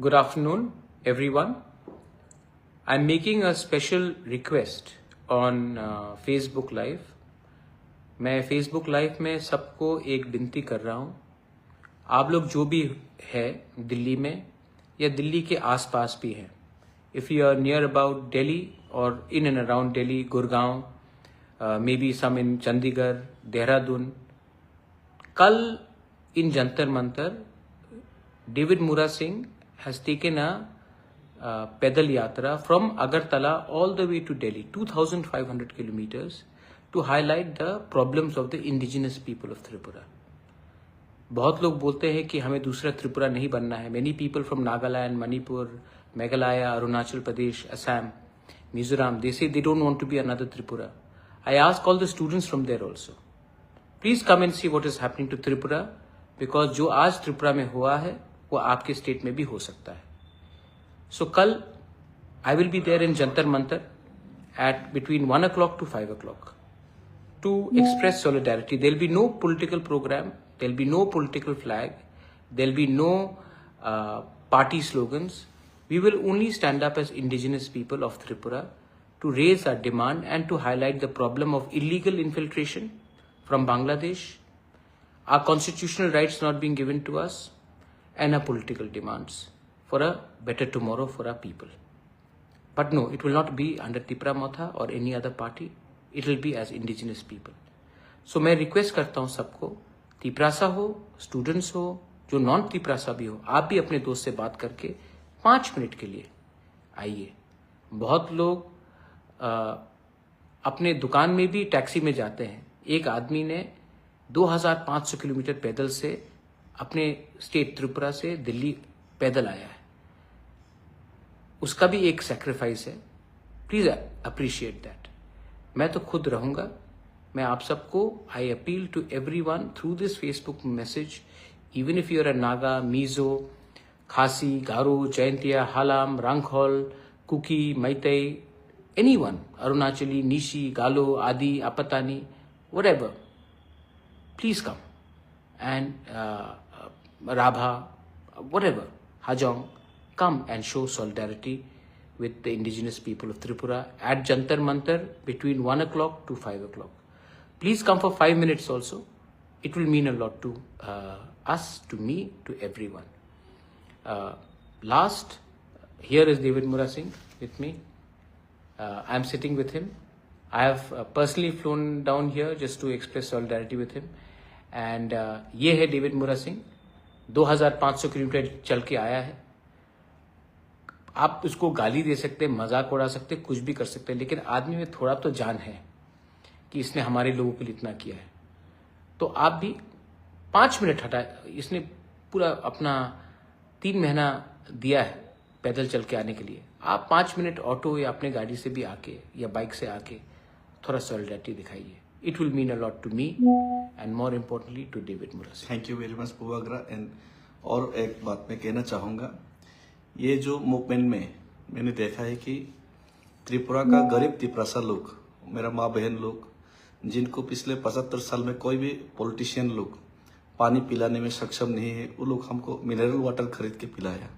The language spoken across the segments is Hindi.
Good afternoon, everyone. I'm making a special request on Facebook Live. मैं Facebook Live में सबको एक विनती कर रहा हूँ. आप लोग जो भी है दिल्ली में या दिल्ली के आसपास भी हैं, if you are near about Delhi or in and around Delhi, Gurgaon, maybe some in Chandigarh, Dehradun, कल in Jantar Mantar, David Mura Singh has taken a pedal yatra from Agartala all the way to Delhi, 2,500 kilometers, to highlight the problems of the indigenous people of Tripura. बहुत लोग बोलते हैं कि हमें दूसरा त्रिपुरा नहीं बनना है. Many people from Nagaland, Manipur, Meghalaya, Arunachal Pradesh, Assam, Mizoram, they say they don't want to be another Tripura. I ask all the students from there also, please come and see what is happening to Tripura, because जो आज त्रिपुरा में हुआ है वो आपके स्टेट में भी हो सकता है. So कल I will be there in Jantar Mantar at between 1 o'clock to 5 o'clock to express solidarity. There will be no political program, there will be no political flag, there will be no party slogans. We will only stand up as indigenous people of Tripura to raise our demand and to highlight the problem of illegal infiltration from Bangladesh, our constitutional rights not being given to us, and our political demands for a better tomorrow for our people. But no, it will not be under Tipra Motha or any other party. It will be as indigenous people. So मैं रिक्वेस्ट करता हूँ सबको, तिपरासा हो, स्टूडेंट्स हो, जो नॉन तिपरासा भी हो, आप भी अपने दोस्त से बात करके 5 मिनट के लिए आइए. बहुत लोग अपने दुकान में भी टैक्सी में जाते हैं. एक आदमी ने 2500 किलोमीटर पैदल से अपने स्टेट त्रिपुरा से दिल्ली पैदल आया है. उसका भी एक सैक्रिफाइस है. Please appreciate that. मैं तो खुद रहूंगा. मैं आप सबको I appeal to everyone through this Facebook message, even if you are a Naga, Mizo, Khasi, Garo, Jaintia, Halam, Rangkhol, Kuki, Meitei, anyone, Arunachali, Nishi, Galo, Adi, Apatani, whatever, please come. And Rabha, whatever, Hajong, come and show solidarity with the indigenous people of Tripura at Jantar Mantar between 1 o'clock to 5 o'clock. Please come for 5 minutes also. It will mean a lot to us, to me, to everyone. Last, here is David Mura Singh with me. I am sitting with him. I have personally flown down here just to express solidarity with him. And ये है डेविड मुरा सिंह. 2500 किलोमीटर चल के आया है. आप उसको गाली दे सकते, मजाक उड़ा सकते, कुछ भी कर सकते, लेकिन आदमी में थोड़ा तो जान है कि इसने हमारे लोगों के लिए इतना किया है. तो आप भी 5 मिनट हटा. इसने पूरा अपना 3 महीना दिया है पैदल चल के आने के लिए. आप 5 मिनट ऑटो या अपने गाड़ी से भी आके या बाइक से आके थोड़ा सॉलिडरिटी दिखाइए. It will mean a lot to me and more importantly to David Mura Singh. Thank you very much पुवाग्रा. एंड और एक बात मैं कहना चाहूँगा, ये जो मूवमेंट में मैंने देखा है कि त्रिपुरा का गरीब तिपरासा लोग, मेरा माँ बहन लोग, जिनको पिछले 75 साल में कोई भी पॉलिटिशियन लोग पानी पिलाने में सक्षम नहीं है, वो लोग हमको मिनरल वाटर खरीद के पिलाया.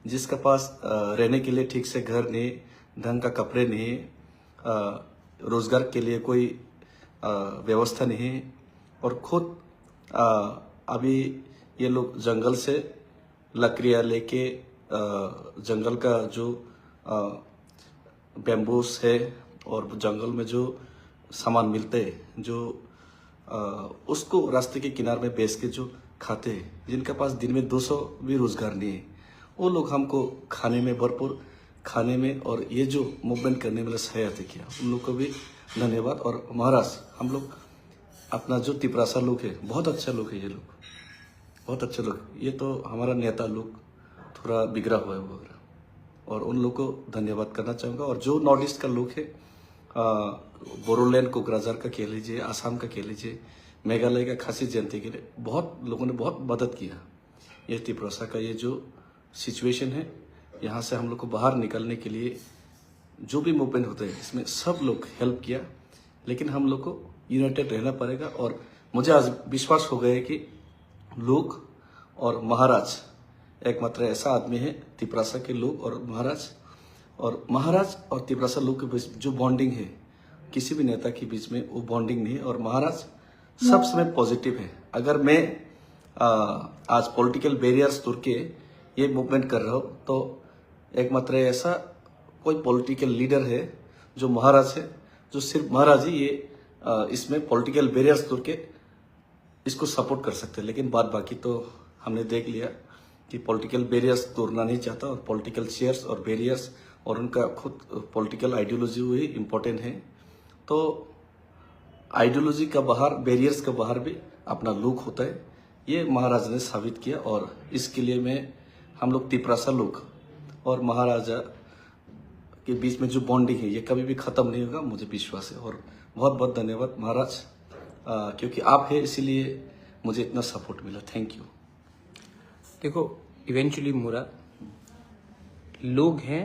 जिसका पास रहने के लिए ठीक से घर नहीं, ढंग का कपड़े नहीं, रोजगार के लिए कोई व्यवस्था नहीं, और खुद अभी ये लोग जंगल से लकड़ियाँ लेके जंगल का जो बैम्बूस है और जंगल में जो सामान मिलते हैं, जो उसको रास्ते के किनारे में बेच के जो खाते हैं, जिनके पास दिन में 200 भी रोजगार नहीं है, वो लोग हमको खाने में भरपूर खाने में और ये जो मूवमेंट करने में सहायता किया, उन लोग को भी धन्यवाद. और महाराज, हम लोग अपना जो तिपरासा लोग है, बहुत अच्छा लोग है, ये लोग बहुत अच्छे लोग. ये तो हमारा नेता लोग थोड़ा बिगड़ा हुआ है वगैरह, और उन लोग को धन्यवाद करना चाहूँगा. और जो नॉर्थ ईस्ट का लोग है, बोरोलैंड, कोकराझार का कह लीजिए, आसाम का कह लीजिए, मेघालय का खासी जयंती के लिए बहुत लोगों ने बहुत मदद किया. ये तिपरासा का ये जो सिचुएशन है, यहाँ से हम लोग को बाहर निकलने के लिए जो भी मूवमेंट होते हैं, इसमें सब लोग हेल्प किया. लेकिन हम लोग को यूनाइटेड रहना पड़ेगा. और मुझे आज विश्वास हो गया कि लोग और महाराज एकमात्र ऐसा आदमी है तिपरासा के लोग और महाराज और तिपरासा लोग के बीच जो बॉन्डिंग है, किसी भी नेता के बीच में वो बॉन्डिंग नहीं है। और महाराज सब समय पॉजिटिव है। अगर मैं आज पॉलिटिकल बैरियर्स तोड़ के ये मूवमेंट कर रहा हूँ तो एकमात्र ऐसा कोई पॉलिटिकल लीडर है जो महाराज है, जो सिर्फ महाराज ही ये इसमें पॉलिटिकल बैरियर्स तोड़ के इसको सपोर्ट कर सकते हैं। लेकिन बाकी तो हमने देख लिया कि पॉलिटिकल बैरियर्स तोड़ना नहीं चाहता और पॉलिटिकल चेयर्स और बैरियर्स और उनका खुद पॉलिटिकल आइडियोलॉजी हुई इम्पोर्टेंट है। तो आइडियोलॉजी का बाहर, बैरियर्स का बाहर भी अपना लुक होता है, ये महाराज ने साबित किया। और इसके लिए हम लोग तिपरासा लोग और महाराजा के बीच में जो बॉन्डिंग है ये कभी भी खत्म नहीं होगा, मुझे विश्वास है। और बहुत बहुत धन्यवाद महाराज, क्योंकि आप है इसीलिए मुझे इतना सपोर्ट मिला। Thank you. देखो, इवेंचुअली मुरा लोग हैं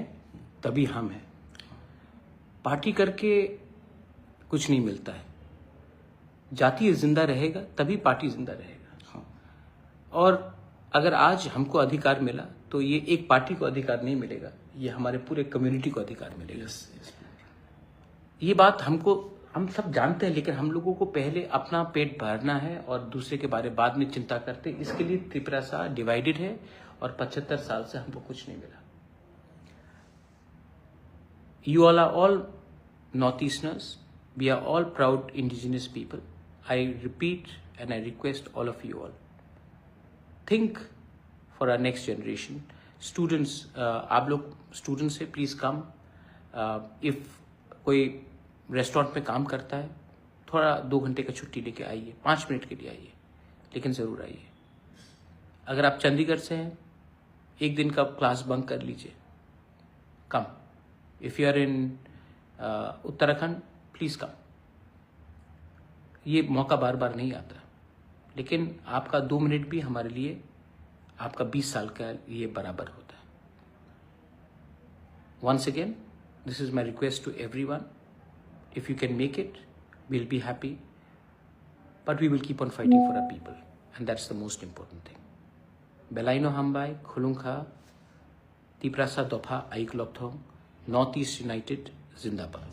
तभी हम हैं। पार्टी करके कुछ नहीं मिलता है। जाति जिंदा रहेगा तभी पार्टी जिंदा रहेगा। हाँ। और अगर आज हमको अधिकार मिला तो ये एक पार्टी को अधिकार नहीं मिलेगा, ये हमारे पूरे कम्युनिटी को अधिकार मिलेगा। ये बात हम सब जानते हैं, लेकिन हम लोगों को पहले अपना पेट भरना है और दूसरे के बारे बाद में चिंता करते हैं। इसके लिए त्रिपुरा डिवाइडेड है और 75 साल से हमको कुछ नहीं मिला। You all are all Northeasterners. We are all proud indigenous people. I repeat and I request all of you all. Think for our next generation. Students, आप लोग स्टूडेंट्स से प्लीज कम। इफ कोई रेस्टोरेंट में काम करता है, थोड़ा 2 घंटे का छुट्टी लेके आइए, 5 मिनट के लिए आइए, लेकिन जरूर आइए। अगर आप चंडीगढ़ से हैं, 1 दिन का क्लास बंक कर लीजिए, come. If you are in Uttarakhand, please come. ये मौका बार बार नहीं आता, लेकिन आपका 2 मिनट भी हमारे लिए आपका 20 साल का ये बराबर होता है। Once again, this is my request to everyone. If you can make it, we'll be happy. But we will keep on fighting for our people. And that's the most important thing. Belaino Hambai, Khulungkha, Tiprasa Dopha, Aiklopthong, Northeast United, Zindabad.